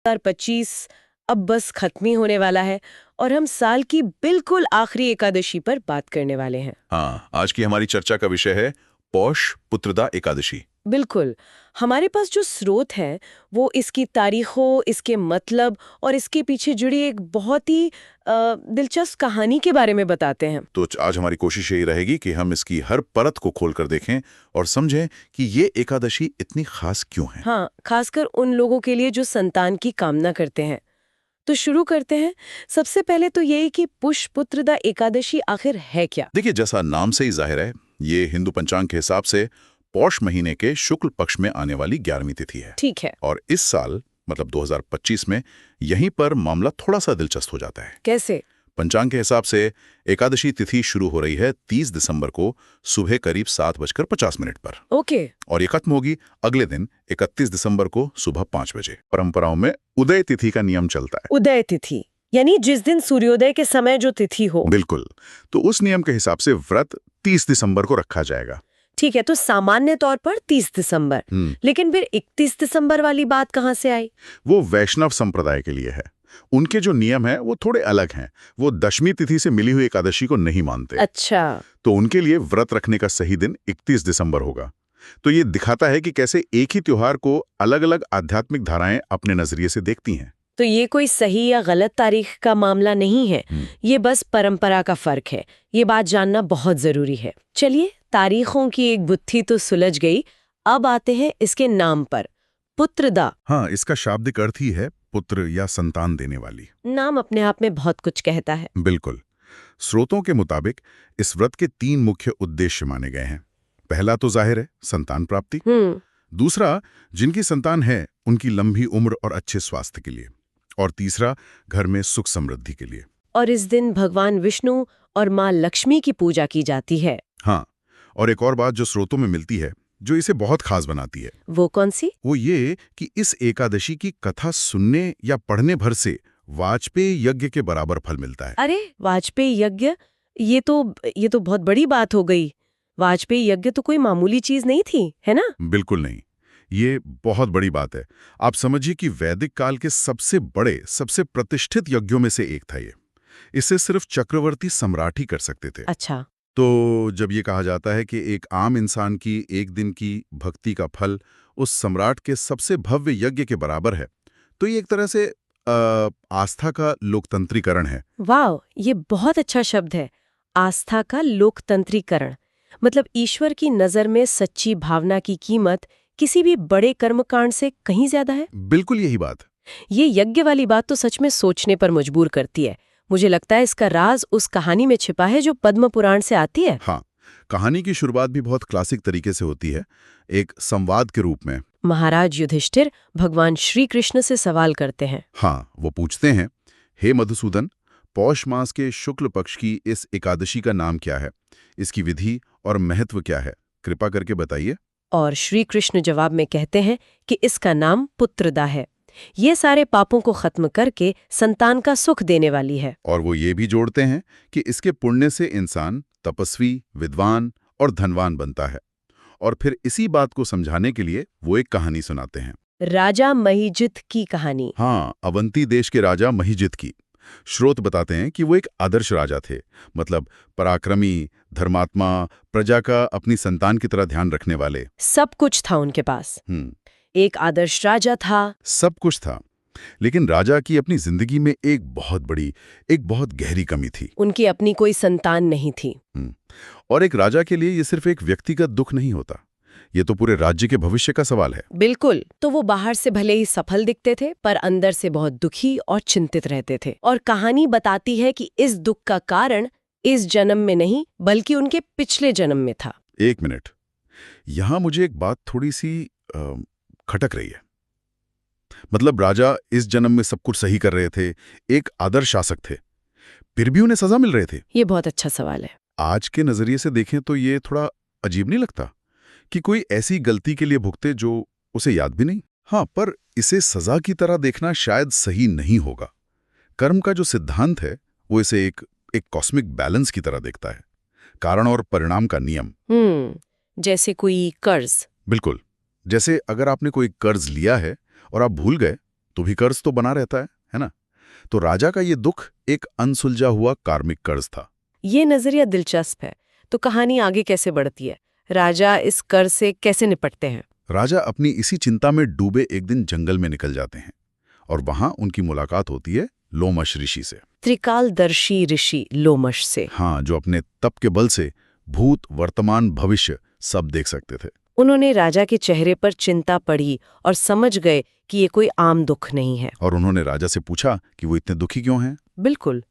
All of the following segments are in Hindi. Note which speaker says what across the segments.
Speaker 1: 2025 अब बस खत्म ही होने वाला है और हम साल की बिल्कुल आखिरी एकादशी पर बात करने वाले हैं।
Speaker 2: हाँ, आज की हमारी चर्चा का विषय है पौष पुत्रदा एकादशी।
Speaker 1: बिल्कुल। हमारे पास जो स्रोत हैं वो इसकी तारीखों, इसके मतलब और इसके पीछे जुड़ी एक बहुत ही दिलचस्प कहानी के बारे में बताते हैं।
Speaker 2: तो आज हमारी कोशिश यही रहेगी कि हम इसकी हर परत को खोलकर देखें और समझें कि ये एकादशी इतनी खास क्यों है।
Speaker 1: हाँ, खासकर उन लोगों के लिए जो संतान की कामना करते हैं। तो शुरू करते हैं। सबसे पहले तो यही कि पुष्यपुत्रदा एकादशी आखिर है क्या?
Speaker 2: देखिए, जैसा नाम से ही जाहिर है, ये हिंदू पंचांग के हिसाब से पौष महीने के शुक्ल पक्ष में आने वाली 11वीं तिथि है।
Speaker 1: ठीक है।
Speaker 2: और इस साल मतलब 2025 में यहीं पर मामला थोड़ा सा दिलचस्प हो जाता है।
Speaker 1: कैसे?
Speaker 2: पंचांग के हिसाब से एकादशी तिथि शुरू हो रही है 30 दिसंबर को सुबह करीब 7:50 पर।
Speaker 1: ओके।
Speaker 2: और ये खत्म होगी अगले दिन 31 दिसंबर को सुबह 5 बजे। परंपराओं में उदय तिथि का नियम चलता है।
Speaker 1: उदय तिथि यानी जिस दिन सूर्योदय के समय जो तिथि हो।
Speaker 2: बिल्कुल। तो उस नियम के हिसाब से व्रत 30 दिसंबर को रखा जाएगा।
Speaker 1: ठीक है, तो सामान्य तौर पर 30 दिसंबर। लेकिन फिर 31 दिसंबर वाली बात कहाँ से आई?
Speaker 2: वो वैष्णव संप्रदाय के लिए है। उनके जो नियम है वो थोड़े अलग हैं। वो दशमी तिथि से मिली हुई एकादशी को नहीं मानते।
Speaker 1: अच्छा।
Speaker 2: तो उनके लिए व्रत रखने का सही दिन 31 दिसंबर होगा। तो ये दिखाता है कि कैसे एक ही त्योहार को अलग अलग आध्यात्मिक धाराएं अपने नजरिए से देखती हैं।
Speaker 1: तो ये कोई सही या गलत तारीख का मामला नहीं है, ये बस परंपरा का फर्क है। ये बात जानना बहुत जरूरी है। चलिए, तारीखों की एक गुत्थी तो सुलझ गई। अब आते हैं इसके नाम पर, पुत्रदा।
Speaker 2: हाँ, इसका शाब्दिक अर्थ ही है पुत्र या संतान देने वाली।
Speaker 1: नाम अपने आप में बहुत कुछ कहता है।
Speaker 2: बिल्कुल। स्रोतों के मुताबिक इस व्रत के 3 मुख्य उद्देश्य माने गए हैं। पहला तो जाहिर है संतान प्राप्ति। दूसरा, जिनकी संतान है उनकी लंबी उम्र और अच्छे स्वास्थ्य के लिए। और तीसरा, घर में सुख समृद्धि के लिए।
Speaker 1: और इस दिन भगवान विष्णु और माँ लक्ष्मी की पूजा की जाती है।
Speaker 2: हाँ, और एक और बात जो स्रोतों में मिलती है जो इसे बहुत खास बनाती है,
Speaker 1: वो कौन सी?
Speaker 2: वो ये कि इस एकादशी की कथा सुनने या पढ़ने भर से वाजपेयी यज्ञ के बराबर फल मिलता है।
Speaker 1: अरे, वाजपेयी यज्ञ? ये तो बहुत बड़ी बात हो गई। वाजपेयी यज्ञ तो कोई मामूली चीज नहीं थी, है ना?
Speaker 2: बिल्कुल नहीं, ये बहुत बड़ी बात है। आप समझिए कि वैदिक काल के सबसे बड़े, सबसे प्रतिष्ठित यज्ञों में से एक था ये। इसे सिर्फ चक्रवर्ती सम्राट ही कर सकते थे।
Speaker 1: अच्छा।
Speaker 2: तो जब ये कहा जाता है कि एक आम इंसान की एक दिन की भक्ति का फल उस सम्राट के सबसे भव्य यज्ञ के बराबर है, तो ये एक तरह से आस्था का लोकतंत्रीकरण है।
Speaker 1: वाह, ये बहुत अच्छा शब्द है, आस्था का लोकतंत्रीकरण। मतलब ईश्वर की नजर में सच्ची भावना की कीमत किसी भी बड़े कर्मकांड से कहीं ज्यादा है।
Speaker 2: बिल्कुल यही बात।
Speaker 1: ये यज्ञ वाली बात तो सच में सोचने पर मजबूर करती है। मुझे लगता है इसका राज उस कहानी में छिपा है जो पद्म पुराण से आती है।
Speaker 2: हाँ, कहानी की शुरुआत भी बहुत क्लासिक तरीके से होती है, एक संवाद के रूप में।
Speaker 1: महाराज युधिष्ठिर भगवान श्री कृष्ण से सवाल करते हैं।
Speaker 2: हाँ, वो पूछते हैं, हे मधुसूदन, पौष मास के शुक्ल पक्ष की इस एकादशी का नाम क्या है? इसकी विधि और महत्व क्या है? कृपा करके बताइए।
Speaker 1: और श्री कृष्ण जवाब में कहते हैं कि इसका नाम पुत्रदा है। ये सारे पापों को खत्म करके संतान का सुख देने वाली है।
Speaker 2: और वो ये भी जोड़ते हैं कि इसके पुण्य से इंसान तपस्वी, विद्वान और धनवान बनता है। और फिर इसी बात को समझाने के लिए वो एक कहानी सुनाते हैं।
Speaker 1: राजा महिजित की कहानी।
Speaker 2: हाँ, अवंती देश के राजा महिजित की। स्रोत बताते हैं कि वो एक आदर्श राजा थे, मतलब पराक्रमी, धर्मात्मा, प्रजा का अपनी संतान की तरह ध्यान रखने वाले।
Speaker 1: सब कुछ था उनके पास। एक आदर्श राजा था।
Speaker 2: सब कुछ था, लेकिन राजा की अपनी जिंदगी में एक बहुत गहरी कमी थी।
Speaker 1: उनकी अपनी कोई संतान नहीं थी।
Speaker 2: और एक राजा के लिए ये सिर्फ एक व्यक्तिगत दुख नहीं होता, ये तो पूरे राज्य के भविष्य का सवाल है।
Speaker 1: बिल्कुल। तो वो बाहर से भले ही सफल दिखते थे, पर अंदर से बहुत दुखी और चिंतित रहते थे। और कहानी बताती है कि इस दुख का कारण इस जन्म में नहीं, बल्कि उनके पिछले जन्म में था।
Speaker 2: एक मिनट, यहां मुझे एक बात थोड़ी सी खटक रही है। मतलब राजा इस जन्म में सब कुछ सही कर रहे थे, एक आदर्श शासक थे, फिर भी उन्हें सजा मिल रहे थे।
Speaker 1: ये बहुत अच्छा सवाल है।
Speaker 2: आज के नजरिए से देखें तो ये थोड़ा अजीब नहीं लगता कि कोई ऐसी गलती के लिए भुगते जो उसे याद भी नहीं? हाँ, पर इसे सजा की तरह देखना शायद सही नहीं होगा। कर्म का जो सिद्धांत है वो इसे एक कॉस्मिक बैलेंस की तरह देखता है, कारण और परिणाम का नियम।
Speaker 1: जैसे कोई कर्ज।
Speaker 2: बिल्कुल। जैसे अगर आपने कोई कर्ज लिया है और आप भूल गए तो भी कर्ज तो बना रहता है ना? तो राजा का ये दुख एक अनसुलझा हुआ कार्मिक कर्ज था।
Speaker 1: ये नजरिया दिलचस्प है। तो कहानी आगे कैसे बढ़ती है? राजा इस कर्ज से कैसे निपटते हैं?
Speaker 2: राजा अपनी इसी चिंता में डूबे एक दिन जंगल में निकल जाते हैं और वहां उनकी मुलाकात होती है लोमश ऋषि से।
Speaker 1: त्रिकालदर्शी ऋषि लोमश से।
Speaker 2: हाँ, जो अपने तप के बल से भूत, वर्तमान, भविष्य सब देख सकते थे।
Speaker 1: उन्होंने राजा के चेहरे पर चिंता पढ़ी और समझ गए कि ये कोई आम दुख नहीं है।
Speaker 2: और उन्होंने राजा से पूछा कि वो इतने दुखी क्यों हैं?
Speaker 1: बिल्कुल।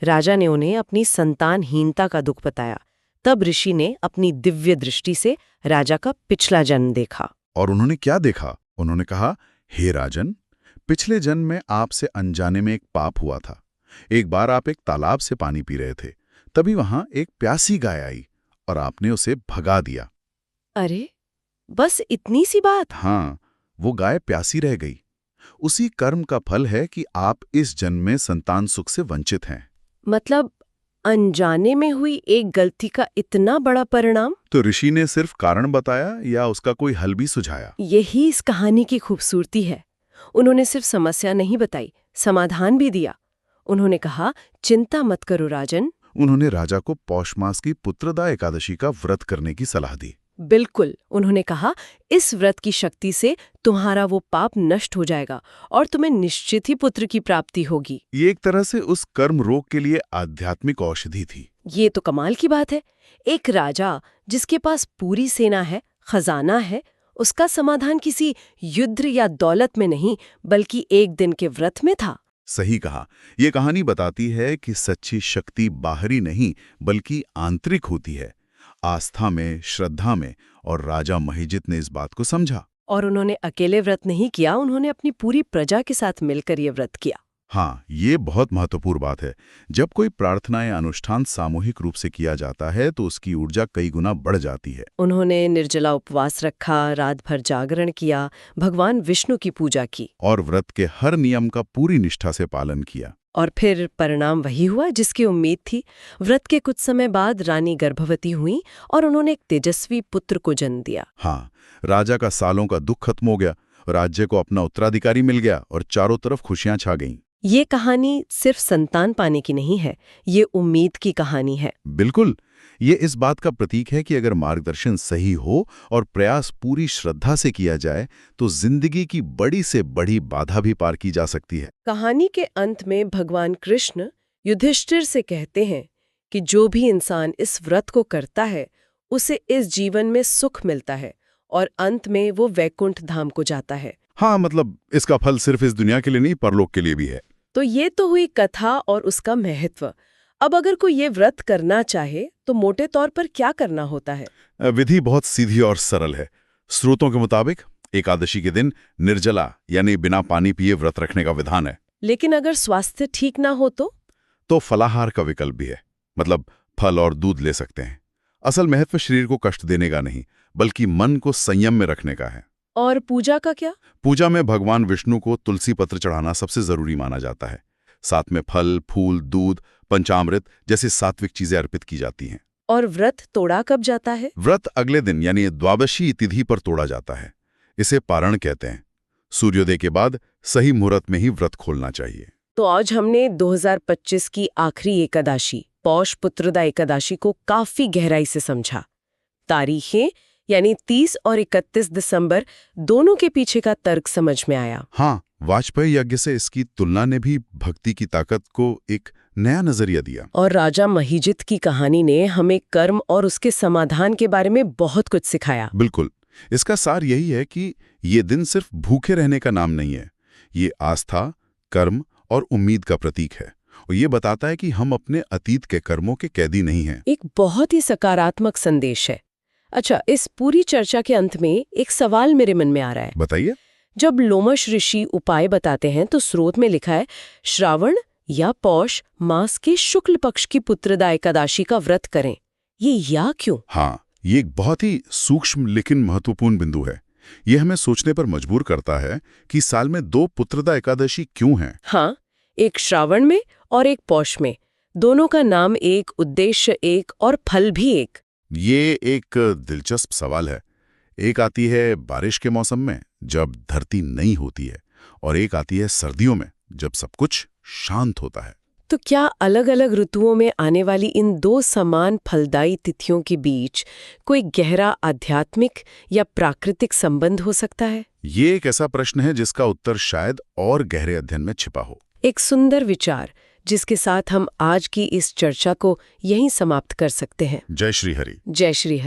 Speaker 1: राजा ने उन्हें अपनी संतानहीनता का दुख बताया। तब ऋषि ने अपनी दिव्य दृष्टि से राजा का पिछला जन्म देखा।
Speaker 2: और उन्होंने क्या देखा? उन्होंने कहा, हे राजन, पिछले जन्म में आपसे अनजाने में एक पाप हुआ था। एक बार आप एक तालाब से पानी पी रहे थे, तभी वहां एक प्यासी गाय आई और आपने उसे भगा दिया।
Speaker 1: अरे, बस इतनी सी बात?
Speaker 2: हाँ, वो गाय प्यासी रह गई। उसी कर्म का फल है कि आप इस जन्म में संतान सुख से वंचित हैं।
Speaker 1: मतलब अनजाने में हुई एक गलती का इतना बड़ा परिणाम?
Speaker 2: तो ऋषि ने सिर्फ कारण बताया या उसका कोई हल भी सुझाया?
Speaker 1: यही इस कहानी की खूबसूरती है। उन्होंने सिर्फ समस्या नहीं बताई, समाधान भी दिया। उन्होंने कहा, चिंता मत करो राजन।
Speaker 2: उन्होंने राजा को पौष मास की पुत्रदा एकादशी का व्रत करने की सलाह दी।
Speaker 1: बिल्कुल। उन्होंने कहा, इस व्रत की शक्ति से तुम्हारा वो पाप नष्ट हो जाएगा और तुम्हें निश्चित ही पुत्र की प्राप्ति होगी।
Speaker 2: ये एक तरह से उस कर्म रोग के लिए आध्यात्मिक औषधि थी।
Speaker 1: ये तो कमाल की बात है। एक राजा जिसके पास पूरी सेना है, खजाना है, उसका समाधान किसी युद्ध या दौलत में नहीं बल्कि एक दिन के व्रत में था।
Speaker 2: सही कहा। ये कहानी बताती है कि सच्ची शक्ति बाहरी नहीं बल्कि आंतरिक होती है, आस्था में, श्रद्धा में। और राजा महिजित ने इस बात को समझा।
Speaker 1: और उन्होंने अकेले व्रत नहीं किया, उन्होंने अपनी पूरी प्रजा के साथ मिलकर ये व्रत किया।
Speaker 2: हाँ, ये बहुत महत्वपूर्ण बात है। जब कोई प्रार्थना या अनुष्ठान सामूहिक रूप से किया जाता है तो उसकी ऊर्जा कई गुना बढ़ जाती है।
Speaker 1: उन्होंने निर्जला उपवास रखा, रात भर जागरण किया, भगवान विष्णु की पूजा की
Speaker 2: और व्रत के हर नियम का पूरी निष्ठा से पालन किया।
Speaker 1: और फिर परिणाम वही हुआ जिसकी उम्मीद थी। व्रत के कुछ समय बाद रानी गर्भवती हुई और उन्होंने एक तेजस्वी पुत्र को जन्म दिया।
Speaker 2: हाँ, राजा का सालों का दुख खत्म हो गया, राज्य को अपना उत्तराधिकारी मिल गया और चारों तरफ खुशियां छा गईं।
Speaker 1: ये कहानी सिर्फ संतान पाने की नहीं है, ये उम्मीद की कहानी है।
Speaker 2: बिल्कुल, ये इस बात का प्रतीक है कि अगर मार्गदर्शन सही हो और प्रयास पूरी श्रद्धा से किया जाए तो जिंदगी की बड़ी से बड़ी बाधा भी पार की जा सकती है।
Speaker 1: कहानी के अंत में भगवान कृष्ण युधिष्ठिर से कहते हैं कि जो भी इंसान इस व्रत को करता है उसे इस जीवन में सुख मिलता है और अंत में वो वैकुंठ धाम को जाता है।
Speaker 2: हाँ, मतलब इसका फल सिर्फ इस दुनिया के लिए नहीं, परलोक के लिए भी है।
Speaker 1: तो ये तो हुई कथा और उसका महत्व। अब अगर कोई ये व्रत करना चाहे तो मोटे तौर पर क्या करना होता है?
Speaker 2: विधि बहुत सीधी और सरल है। स्रोतों के मुताबिक एकादशी के दिन निर्जला यानी बिना पानी पिए व्रत रखने का विधान है।
Speaker 1: लेकिन अगर स्वास्थ्य ठीक ना हो
Speaker 2: तो फलाहार का विकल्प भी है, मतलब फल और दूध ले सकते हैं। असल महत्व शरीर को कष्ट देने का नहीं बल्कि मन को संयम में रखने का है।
Speaker 1: और पूजा का क्या?
Speaker 2: पूजा में भगवान विष्णु को तुलसी पत्र चढ़ाना सबसे जरूरी माना जाता है। साथ में फल, फूल, दूध, पंचामृत जैसी सात्विक चीजें अर्पित की जाती हैं।
Speaker 1: और व्रत तोड़ा कब जाता है?
Speaker 2: व्रत अगले दिन यानी द्वादशी तिथि पर तोड़ा जाता है। इसे पारण कहते हैं। सूर्योदय के बाद सही मुहूर्त में ही व्रत खोलना चाहिए।
Speaker 1: तो आज हमने 2025 की आखिरी एकादशी, पौष पुत्रदा एकादशी को काफी गहराई से समझा। तारीखें यानी 30 और 31 दिसंबर दोनों के पीछे का तर्क समझ में आया।
Speaker 2: हाँ, वाजपेयी यज्ञ से इसकी तुलना ने भी भक्ति की ताकत को एक नया नजरिया दिया।
Speaker 1: और राजा महिजित की कहानी ने हमें कर्म और उसके समाधान के बारे में बहुत कुछ सिखाया।
Speaker 2: बिल्कुल, इसका सार यही है कि ये दिन सिर्फ भूखे रहने का नाम नहीं है। ये आस्था, कर्म और उम्मीद का प्रतीक है और ये बताता है कि हम अपने अतीत के कर्मों के कैदी नहीं हैं।
Speaker 1: एक बहुत ही सकारात्मक संदेश है। अच्छा, इस पूरी चर्चा के अंत में एक सवाल मेरे मन में आ रहा है।
Speaker 2: बताइए।
Speaker 1: जब लोमश ऋषि उपाय बताते हैं तो स्रोत में लिखा है श्रावण या पौष मास के शुक्ल पक्ष की पुत्रदा एकादशी का व्रत करें। ये या क्यों?
Speaker 2: हाँ, ये एक बहुत ही सूक्ष्म लेकिन महत्वपूर्ण बिंदु है। ये हमें सोचने पर मजबूर करता है कि साल में 2 पुत्रदा एकादशी क्यों हैं।
Speaker 1: हाँ, एक श्रावण में और एक पौष में, दोनों का नाम एक, उद्देश्य एक और फल भी एक।
Speaker 2: ये एक दिलचस्प सवाल है। एक आती है बारिश के मौसम में जब धरती नई होती है और एक आती है सर्दियों में, जब सब कुछ शांत होता है।
Speaker 1: तो क्या अलग-अलग ऋतुओं में आने वाली इन दो समान फलदायी तिथियों के बीच कोई गहरा आध्यात्मिक या प्राकृतिक संबंध हो सकता है?
Speaker 2: ये एक ऐसा प्रश्न है जिसका उत्तर शायद और गहरे अध्ययन में छिपा हो।
Speaker 1: एक सुंदर विचार जिसके साथ हम आज की इस चर्चा को यहीं समाप्त कर सकते हैं।
Speaker 2: जय श्री हरि।
Speaker 1: जय श्री हरि।